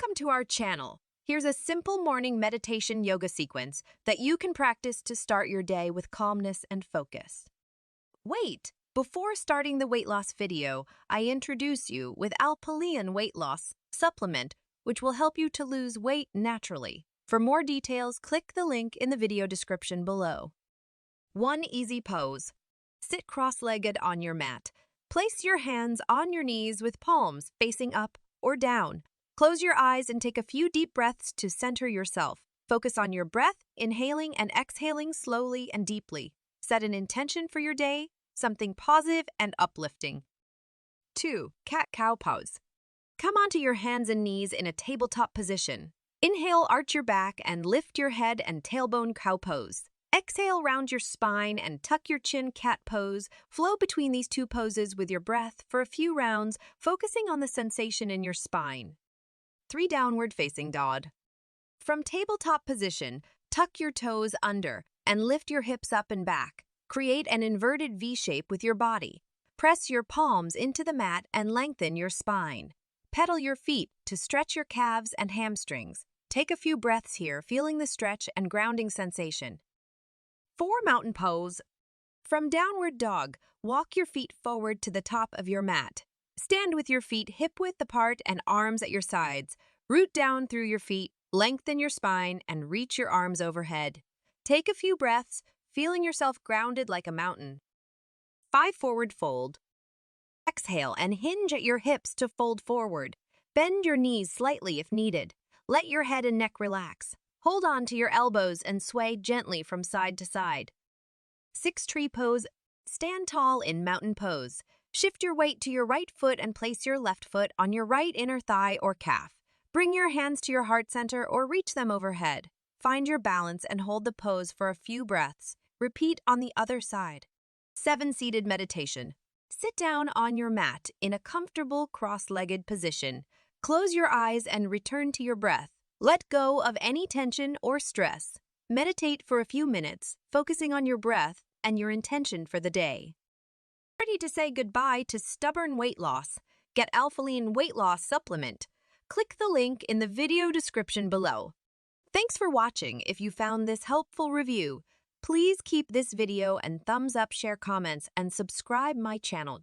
Welcome to our channel. Here's a simple morning meditation yoga sequence that you can practice to start your day with calmness and focus. Wait! Before starting the weight loss video, I introduce you with Alpilean weight loss supplement, which will help you to lose weight naturally. For more details, click the link in the video description below. One easy pose. Sit cross-legged on your mat. Place your hands on your knees with palms facing up or down. Close your eyes and take a few deep breaths to center yourself. Focus on your breath, inhaling and exhaling slowly and deeply. Set an intention for your day, something positive and uplifting. 2. Cat-cow pose. Come onto your hands and knees in a tabletop position. Inhale, arch your back and lift your head and tailbone cow pose. Exhale, round your spine and tuck your chin, cat pose. Flow between these two poses with your breath for a few rounds, focusing on the sensation in your spine. 3. Downward facing dog. From tabletop position, tuck your toes under and lift your hips up and back. Create an inverted V shape with your body. Press your palms into the mat and lengthen your spine. Pedal your feet to stretch your calves and hamstrings. Take a few breaths here, feeling the stretch and grounding sensation. 4. Mountain pose. From downward dog, walk your feet forward to the top of your mat. Stand with your feet hip-width apart and arms at your sides. Root down through your feet, lengthen your spine, and reach your arms overhead. Take a few breaths, feeling yourself grounded like a mountain. 5. Forward fold. Exhale and hinge at your hips to fold forward. Bend your knees slightly if needed. Let your head and neck relax. Hold on to your elbows and sway gently from side to side. 6. Tree pose. Stand tall in mountain pose. Shift your weight to your right foot and place your left foot on your right inner thigh or calf. Bring your hands to your heart center or reach them overhead. Find your balance and hold the pose for a few breaths. Repeat on the other side. 7. Seated meditation. Sit down on your mat in a comfortable cross-legged position. Close your eyes and return to your breath. Let go of any tension or stress. Meditate for a few minutes, focusing on your breath and your intention for the day. Ready to say goodbye to stubborn weight loss? Get Alpilean weight loss supplement. Click the link in the video description below. Thanks for watching. If you found this helpful review, please keep this video and thumbs up, share comments, and subscribe my channel.